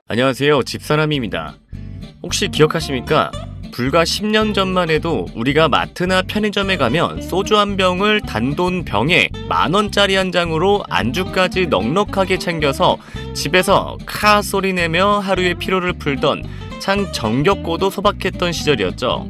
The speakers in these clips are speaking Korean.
안녕하세요. 집사람입니다. 혹시 기억하십니까? 불과 10년 전만 해도 우리가 마트나 편의점에 가면 소주 한 병을 단돈 병에 10,000원짜리 한 장으로 안주까지 넉넉하게 챙겨서 집에서 카 소리 내며 하루의 피로를 풀던 참 정겹고도 소박했던 시절이었죠.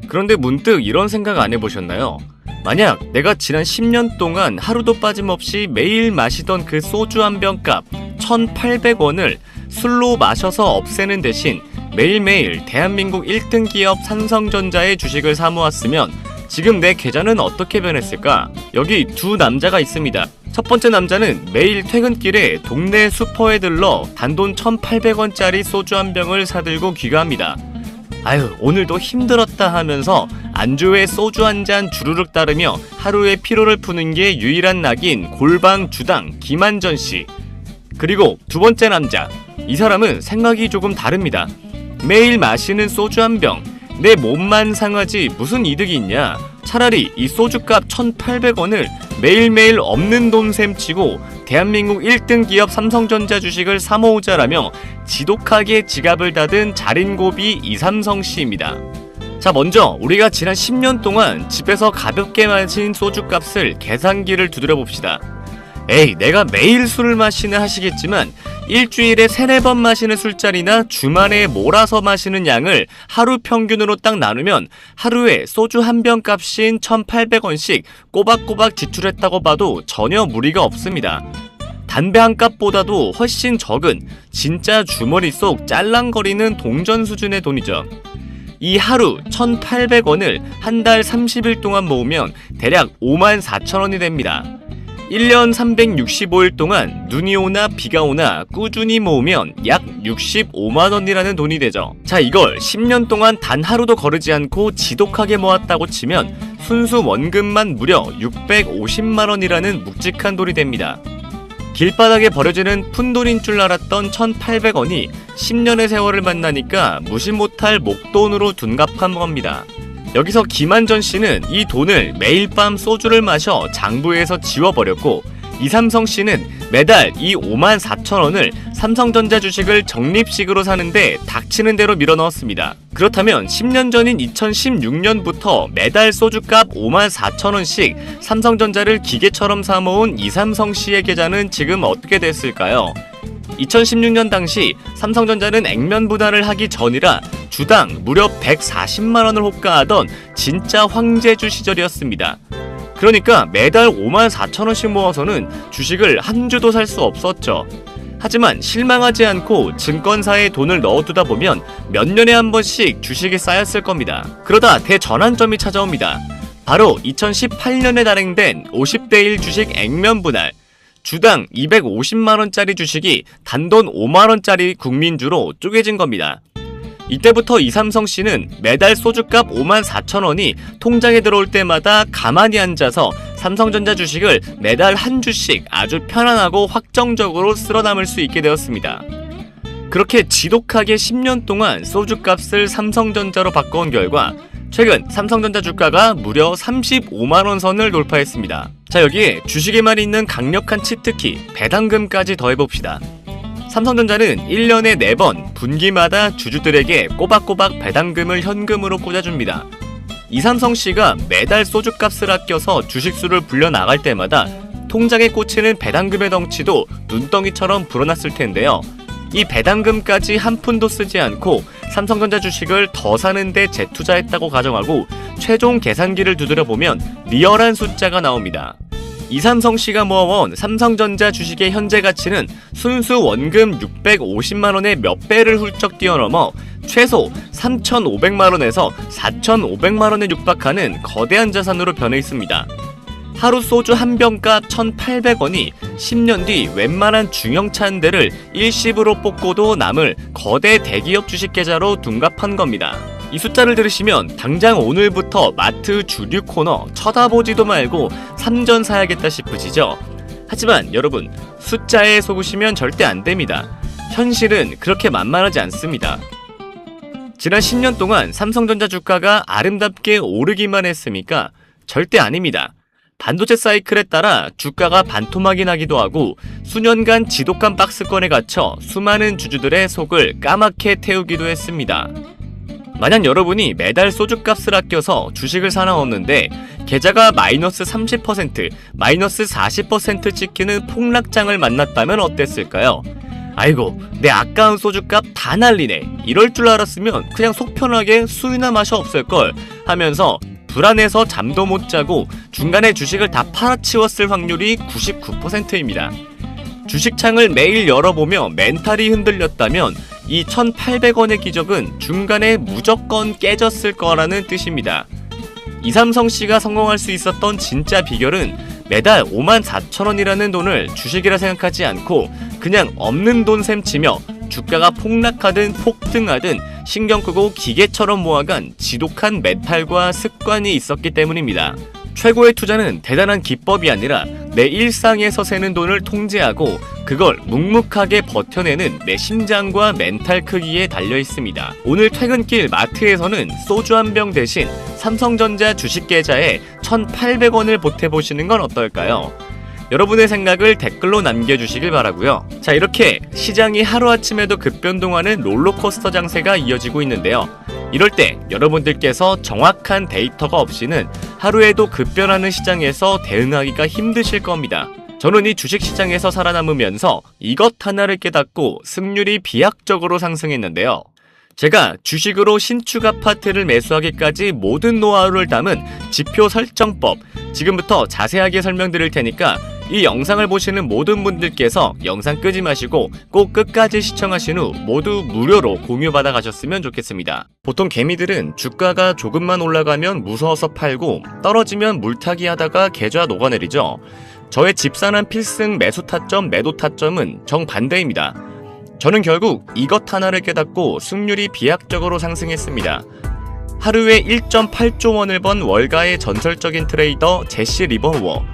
그런데 문득 이런 생각 안 해보셨나요? 만약 내가 지난 10년 동안 하루도 빠짐없이 매일 마시던 그 소주 한 병 값 1,800원을 술로 마셔서 없애는 대신 매일매일 대한민국 1등 기업 삼성전자의 주식을 사모았으면 지금 내 계좌는 어떻게 변했을까? 여기 두 남자가 있습니다. 첫 번째 남자는 매일 퇴근길에 동네 슈퍼에 들러 단돈 1,800원짜리 소주 한 병을 사들고 귀가합니다. 아유, 오늘도 힘들었다 하면서 안주에 소주 한 잔 주르륵 따르며 하루의 피로를 푸는 게 유일한 낙인 골방 주당 김한전 씨. 그리고 두 번째 남자, 이 사람은 생각이 조금 다릅니다. 매일 마시는 소주 한 병, 내 몸만 상하지 무슨 이득이 있냐. 차라리 이 소주값 1,800원을 매일매일 없는 돈 셈치고 대한민국 1등 기업 삼성전자 주식을 사모으자라며 지독하게 지갑을 닫은 자린고비 이삼성씨입니다. 자, 먼저 우리가 지난 10년 동안 집에서 가볍게 마신 소주값을 계산기를 두드려 봅시다. 에이, 내가 매일 술을 마시는 하시겠지만 일주일에 3-4번 마시는 술자리나 주말에 몰아서 마시는 양을 하루 평균으로 딱 나누면 하루에 소주 한 병 값인 1,800원씩 꼬박꼬박 지출했다고 봐도 전혀 무리가 없습니다. 담배 한 값보다도 훨씬 적은 진짜 주머니 속 짤랑거리는 동전 수준의 돈이죠. 이 하루 1,800원을 한 달 30일 동안 모으면 대략 54,000원이 됩니다. 1년 365일 동안 눈이 오나 비가 오나 꾸준히 모으면 약 65만원이라는 돈이 되죠. 자, 이걸 10년 동안 단 하루도 거르지 않고 지독하게 모았다고 치면 순수 원금만 무려 650만원이라는 묵직한 돈이 됩니다. 길바닥에 버려지는 푼돈인 줄 알았던 1,800원이 10년의 세월을 만나니까 무시 못할 목돈으로 둔갑한 겁니다. 여기서 김한전 씨는 이 돈을 매일 밤 소주를 마셔 장부에서 지워버렸고, 이삼성 씨는 매달 이 54,000원을 삼성전자 주식을 적립식으로 사는데 닥치는 대로 밀어넣었습니다. 그렇다면 10년 전인 2016년부터 매달 소주값 54,000원씩 삼성전자를 기계처럼 사모은 이삼성 씨의 계좌는 지금 어떻게 됐을까요? 2016년 당시 삼성전자는 액면 분할을 하기 전이라 주당 무려 140만원을 호가하던 진짜 황제주 시절이었습니다. 그러니까 매달 54,000원씩 모아서는 주식을 한 주도 살 수 없었죠. 하지만 실망하지 않고 증권사에 돈을 넣어두다 보면 몇 년에 한 번씩 주식이 쌓였을 겁니다. 그러다 대전환점이 찾아옵니다. 바로 2018년에 발행된 50대 1 주식 액면 분할. 주당 250만원짜리 주식이 단돈 5만원짜리 국민주로 쪼개진 겁니다. 이때부터 이삼성 씨는 매달 소주값 54,000원이 통장에 들어올 때마다 가만히 앉아서 삼성전자 주식을 매달 한 주씩 아주 편안하고 확정적으로 쓸어담을 수 있게 되었습니다. 그렇게 지독하게 10년 동안 소주값을 삼성전자로 바꿔온 결과 최근 삼성전자 주가가 무려 35만원 선을 돌파했습니다. 자, 여기에 주식에만 있는 강력한 치트키, 배당금까지 더해봅시다. 삼성전자는 1년에 4번 분기마다 주주들에게 꼬박꼬박 배당금을 현금으로 꽂아줍니다. 이삼성씨가 매달 소주값을 아껴서 주식수를 불려나갈 때마다 통장에 꽂히는 배당금의 덩치도 눈덩이처럼 불어났을 텐데요. 이 배당금까지 한 푼도 쓰지 않고 삼성전자 주식을 더 사는데 재투자했다고 가정하고 최종 계산기를 두드려보면 리얼한 숫자가 나옵니다. 이삼성씨가 모아온 삼성전자 주식의 현재 가치는 순수 원금 650만원의 몇 배를 훌쩍 뛰어넘어 최소 3,500만원에서 4,500만원에 육박하는 거대한 자산으로 변해 있습니다. 하루 소주 한 병값 1,800원이 10년 뒤 웬만한 중형차 한 대를 일시불로 뽑고도 남을 거대 대기업 주식 계좌로 둔갑한 겁니다. 이 숫자를 들으시면 당장 오늘부터 마트 주류 코너 쳐다보지도 말고 3전 사야겠다 싶으시죠? 하지만 여러분, 숫자에 속으시면 절대 안 됩니다. 현실은 그렇게 만만하지 않습니다. 지난 10년 동안 삼성전자 주가가 아름답게 오르기만 했습니까? 절대 아닙니다. 반도체 사이클에 따라 주가가 반토막이 나기도 하고 수년간 지독한 박스권에 갇혀 수많은 주주들의 속을 까맣게 태우기도 했습니다. 만약 여러분이 매달 소주값을 아껴서 주식을 사나웠는데 계좌가 마이너스 30%, 마이너스 40% 찍히는 폭락장을 만났다면 어땠을까요? 아이고, 내 아까운 소주값 다 날리네. 이럴 줄 알았으면 그냥 속 편하게 술이나 마셔 없을걸 하면서 불안해서 잠도 못 자고 중간에 주식을 다 팔아치웠을 확률이 99%입니다. 주식창을 매일 열어보며 멘탈이 흔들렸다면 이 1,800원의 기적은 중간에 무조건 깨졌을 거라는 뜻입니다. 이삼성씨가 성공할 수 있었던 진짜 비결은 매달 54,000원이라는 돈을 주식이라 생각하지 않고 그냥 없는 돈 셈 치며 주가가 폭락하든 폭등하든 신경 끄고 기계처럼 모아간 지독한 멘탈과 습관이 있었기 때문입니다. 최고의 투자는 대단한 기법이 아니라 내 일상에서 새는 돈을 통제하고 그걸 묵묵하게 버텨내는 내 심장과 멘탈 크기에 달려 있습니다. 오늘 퇴근길 마트에서는 소주 한 병 대신 삼성전자 주식 계좌에 1,800원을 보태보시는 건 어떨까요? 여러분의 생각을 댓글로 남겨주시길 바라고요. 자, 이렇게 시장이 하루아침에도 급변동하는 롤러코스터 장세가 이어지고 있는데요. 이럴 때 여러분들께서 정확한 데이터가 없이는 하루에도 급변하는 시장에서 대응하기가 힘드실 겁니다. 저는 이 주식시장에서 살아남으면서 이것 하나를 깨닫고 승률이 비약적으로 상승했는데요. 제가 주식으로 신축 아파트를 매수하기까지 모든 노하우를 담은 지표 설정법, 지금부터 자세하게 설명드릴 테니까 이 영상을 보시는 모든 분들께서 영상 끄지 마시고 꼭 끝까지 시청하신 후 모두 무료로 공유받아 가셨으면 좋겠습니다. 보통 개미들은 주가가 조금만 올라가면 무서워서 팔고 떨어지면 물타기 하다가 계좌 녹아내리죠. 저의 집사람 필승 매수 타점, 매도 타점은 정반대입니다. 저는 결국 이것 하나를 깨닫고 승률이 비약적으로 상승했습니다. 하루에 1.8조 원을 번 월가의 전설적인 트레이더 제시 리버워.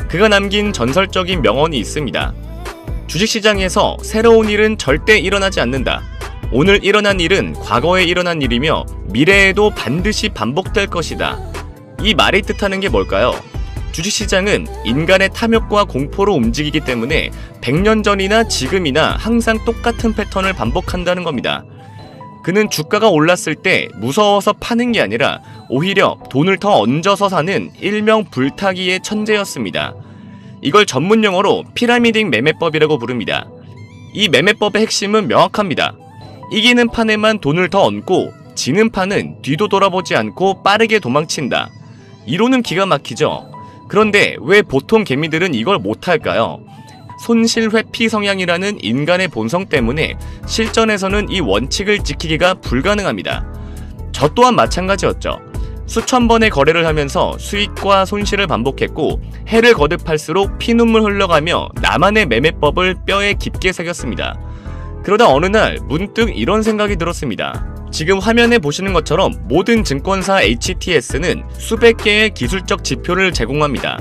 그가 남긴 전설적인 명언이 있습니다. 주식시장에서 새로운 일은 절대 일어나지 않는다. 오늘 일어난 일은 과거에 일어난 일이며 미래에도 반드시 반복될 것이다. 이 말이 뜻하는 게 뭘까요? 주식시장은 인간의 탐욕과 공포로 움직이기 때문에 100년 전이나 지금이나 항상 똑같은 패턴을 반복한다는 겁니다. 그는 주가가 올랐을 때 무서워서 파는 게 아니라 오히려 돈을 더 얹어서 사는 일명 불타기의 천재였습니다. 이걸 전문용어로 피라미딩 매매법이라고 부릅니다. 이 매매법의 핵심은 명확합니다. 이기는 판에만 돈을 더 얹고 지는 판은 뒤도 돌아보지 않고 빠르게 도망친다. 이론은 기가 막히죠. 그런데 왜 보통 개미들은 이걸 못할까요? 손실 회피 성향이라는 인간의 본성 때문에 실전에서는 이 원칙을 지키기가 불가능합니다. 저 또한 마찬가지였죠. 수천 번의 거래를 하면서 수익과 손실을 반복했고 해를 거듭할수록 피눈물 흘러가며 나만의 매매법을 뼈에 깊게 새겼습니다. 그러다 어느 날 문득 이런 생각이 들었습니다. 지금 화면에 보시는 것처럼 모든 증권사 HTS는 수백 개의 기술적 지표를 제공합니다.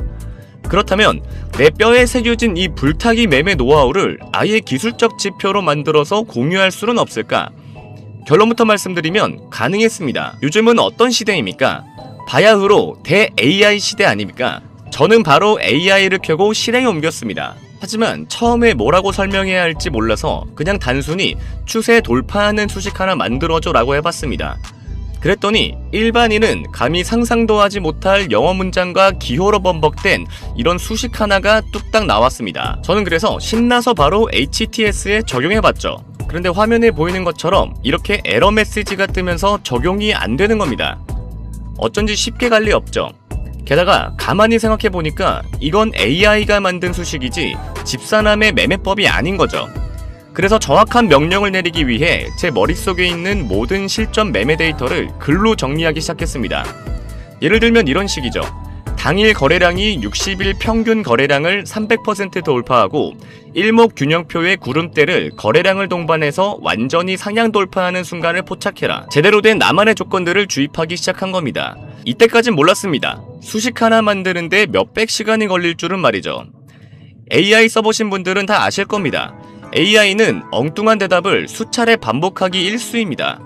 그렇다면 내 뼈에 새겨진 이 불타기 매매 노하우를 아예 기술적 지표로 만들어서 공유할 수는 없을까? 결론부터 말씀드리면 가능했습니다. 요즘은 어떤 시대입니까? 바야흐로 대-AI 시대 아닙니까? 저는 바로 AI를 켜고 실행에 옮겼습니다. 하지만 처음에 뭐라고 설명해야 할지 몰라서 그냥 단순히 추세 돌파하는 수식 하나 만들어줘 라고 해봤습니다. 그랬더니 일반인은 감히 상상도 하지 못할 영어 문장과 기호로 번복된 이런 수식 하나가 뚝딱 나왔습니다. 저는 그래서 신나서 바로 HTS에 적용해봤죠. 그런데 화면에 보이는 것처럼 이렇게 에러 메시지가 뜨면서 적용이 안 되는 겁니다. 어쩐지 쉽게 갈 리 없죠. 게다가 가만히 생각해보니까 이건 AI가 만든 수식이지 집사남의 매매법이 아닌 거죠. 그래서 정확한 명령을 내리기 위해 제 머릿속에 있는 모든 실전 매매 데이터를 글로 정리하기 시작했습니다. 예를 들면 이런 식이죠. 당일 거래량이 60일 평균 거래량을 300% 돌파하고 일목균형표의 구름대를 거래량을 동반해서 완전히 상향 돌파하는 순간을 포착해라. 제대로 된 나만의 조건들을 주입하기 시작한 겁니다. 이때까진 몰랐습니다. 수식 하나 만드는데 몇백 시간이 걸릴 줄은 말이죠. AI 써보신 분들은 다 아실 겁니다. AI는 엉뚱한 대답을 수차례 반복하기 일쑤입니다.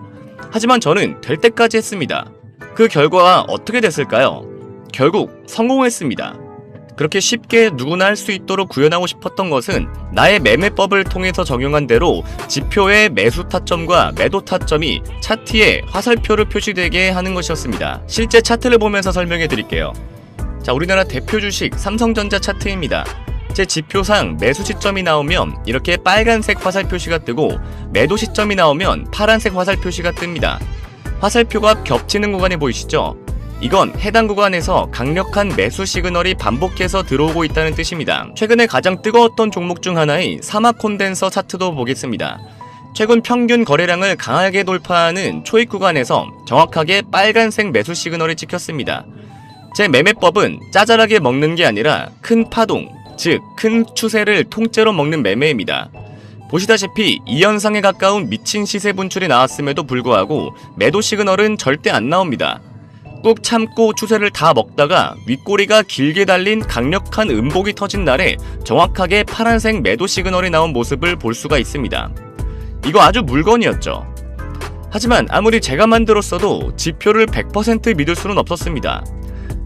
하지만 저는 될 때까지 했습니다. 그 결과가 어떻게 됐을까요? 결국 성공했습니다. 그렇게 쉽게 누구나 할 수 있도록 구현하고 싶었던 것은 나의 매매법을 통해서 적용한 대로 지표의 매수 타점과 매도 타점이 차트에 화살표로 표시되게 하는 것이었습니다. 실제 차트를 보면서 설명해 드릴게요. 자, 우리나라 대표 주식 삼성전자 차트입니다. 제 지표상 매수 시점이 나오면 이렇게 빨간색 화살 표시가 뜨고 매도 시점이 나오면 파란색 화살 표시가 뜹니다. 화살표가 겹치는 구간이 보이시죠? 이건 해당 구간에서 강력한 매수 시그널이 반복해서 들어오고 있다는 뜻입니다. 최근에 가장 뜨거웠던 종목 중 하나인 사막 콘덴서 차트도 보겠습니다. 최근 평균 거래량을 강하게 돌파하는 초입 구간에서 정확하게 빨간색 매수 시그널이 찍혔습니다. 제 매매법은 짜잘하게 먹는 게 아니라 큰 파동, 즉 큰 추세를 통째로 먹는 매매입니다. 보시다시피 이 현상에 가까운 미친 시세 분출이 나왔음에도 불구하고 매도 시그널은 절대 안 나옵니다. 꾹 참고 추세를 다 먹다가 윗꼬리가 길게 달린 강력한 음봉이 터진 날에 정확하게 파란색 매도 시그널이 나온 모습을 볼 수가 있습니다. 이거 아주 물건이었죠. 하지만 아무리 제가 만들었어도 지표를 100% 믿을 수는 없었습니다.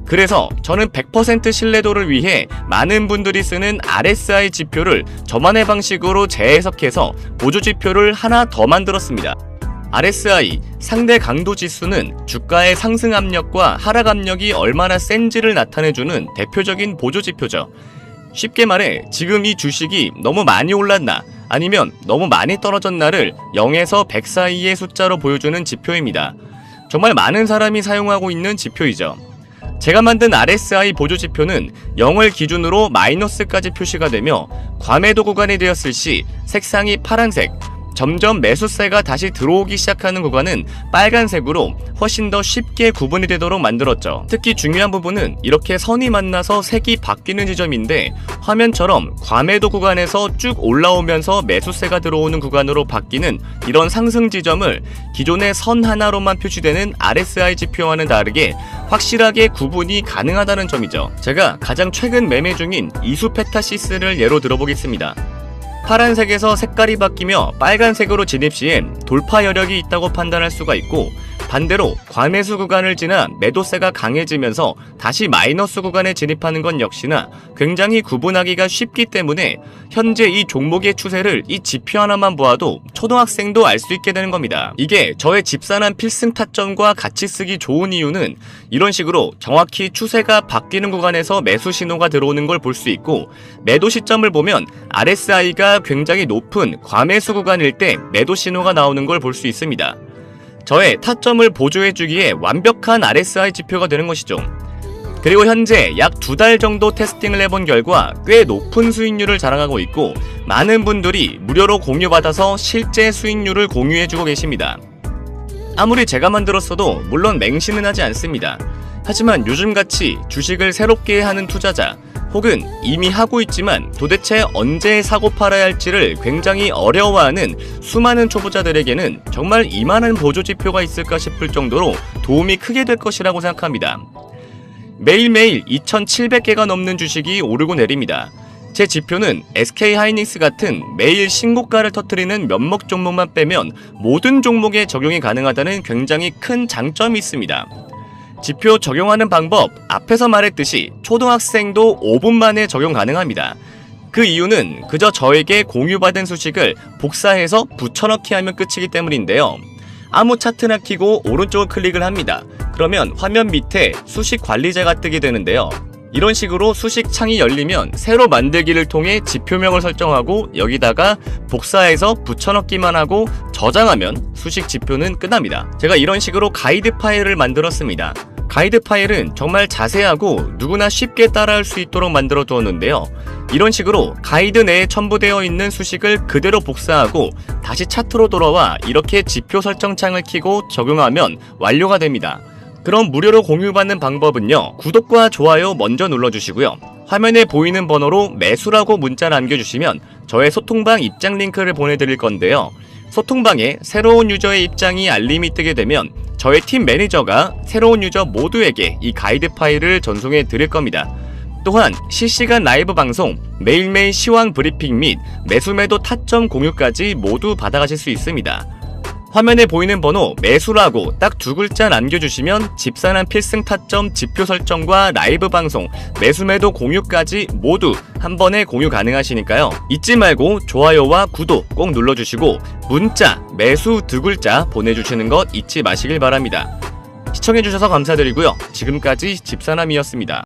그래서 저는 100% 신뢰도를 위해 많은 분들이 쓰는 RSI 지표를 저만의 방식으로 재해석해서 보조지표를 하나 더 만들었습니다. RSI, 상대 강도 지수는 주가의 상승 압력과 하락 압력이 얼마나 센지를 나타내주는 대표적인 보조지표죠. 쉽게 말해 지금 이 주식이 너무 많이 올랐나 아니면 너무 많이 떨어졌나를 0에서 100 사이의 숫자로 보여주는 지표입니다. 정말 많은 사람이 사용하고 있는 지표이죠. 제가 만든 RSI 보조지표는 0을 기준으로 마이너스까지 표시가 되며 과매도 구간이 되었을 시 색상이 파란색, 점점 매수세가 다시 들어오기 시작하는 구간은 빨간색으로 훨씬 더 쉽게 구분이 되도록 만들었죠. 특히 중요한 부분은 이렇게 선이 만나서 색이 바뀌는 지점인데 화면처럼 과매도 구간에서 쭉 올라오면서 매수세가 들어오는 구간으로 바뀌는 이런 상승 지점을 기존의 선 하나로만 표시되는 RSI 지표와는 다르게 확실하게 구분이 가능하다는 점이죠. 제가 가장 최근 매매 중인 이수페타시스를 예로 들어보겠습니다. 파란색에서 색깔이 바뀌며 빨간색으로 진입 시엔 돌파 여력이 있다고 판단할 수가 있고 반대로 과매수 구간을 지나 매도세가 강해지면서 다시 마이너스 구간에 진입하는 건 역시나 굉장히 구분하기가 쉽기 때문에 현재 이 종목의 추세를 이 지표 하나만 보아도 초등학생도 알 수 있게 되는 겁니다. 이게 저의 집산한 필승 타점과 같이 쓰기 좋은 이유는 이런 식으로 정확히 추세가 바뀌는 구간에서 매수 신호가 들어오는 걸 볼 수 있고 매도 시점을 보면 RSI가 굉장히 높은 과매수 구간일 때 매도 신호가 나오는 걸 볼 수 있습니다. 저의 타점을 보조해주기에 완벽한 RSI 지표가 되는 것이죠. 그리고 현재 약 2달 정도 테스팅을 해본 결과 꽤 높은 수익률을 자랑하고 있고 많은 분들이 무료로 공유받아서 실제 수익률을 공유해주고 계십니다. 아무리 제가 만들었어도 물론 맹신은 하지 않습니다. 하지만 요즘같이 주식을 새롭게 하는 투자자 혹은 이미 하고 있지만 도대체 언제 사고 팔아야 할지를 굉장히 어려워하는 수많은 초보자들에게는 정말 이만한 보조지표가 있을까 싶을 정도로 도움이 크게 될 것이라고 생각합니다. 매일매일 2,700개가 넘는 주식이 오르고 내립니다. 제 지표는 SK하이닉스 같은 매일 신고가를 터뜨리는 몇몇 종목만 빼면 모든 종목에 적용이 가능하다는 굉장히 큰 장점이 있습니다. 지표 적용하는 방법, 앞에서 말했듯이 초등학생도 5분 만에 적용 가능합니다. 그 이유는 그저 저에게 공유받은 수식을 복사해서 붙여넣기 하면 끝이기 때문인데요. 아무 차트나 켜고 오른쪽을 클릭을 합니다. 그러면 화면 밑에 수식 관리자가 뜨게 되는데요. 이런 식으로 수식 창이 열리면 새로 만들기를 통해 지표명을 설정하고 여기다가 복사해서 붙여넣기만 하고 저장하면 수식 지표는 끝납니다. 제가 이런 식으로 가이드 파일을 만들었습니다. 가이드 파일은 정말 자세하고 누구나 쉽게 따라할 수 있도록 만들어 두었는데요. 이런 식으로 가이드 내에 첨부되어 있는 수식을 그대로 복사하고 다시 차트로 돌아와 이렇게 지표 설정창을 켜고 적용하면 완료가 됩니다. 그럼 무료로 공유받는 방법은요. 구독과 좋아요 먼저 눌러주시고요. 화면에 보이는 번호로 매수라고 문자 남겨주시면 저의 소통방 입장 링크를 보내드릴 건데요. 소통방에 새로운 유저의 입장이 알림이 뜨게 되면 저의 팀 매니저가 새로운 유저 모두에게 이 가이드 파일을 전송해 드릴 겁니다. 또한 실시간 라이브 방송, 매일매일 시황 브리핑 및 매수매도 타점 공유까지 모두 받아가실 수 있습니다. 화면에 보이는 번호 매수라고 딱 2글자 남겨주시면 집산한 필승 타점, 지표 설정과 라이브 방송, 매수매도 공유까지 모두 한 번에 공유 가능하시니까요. 잊지 말고 좋아요와 구독 꼭 눌러주시고 문자 매수 2글자 보내주시는 것 잊지 마시길 바랍니다. 시청해주셔서 감사드리고요. 지금까지 집사남이었습니다.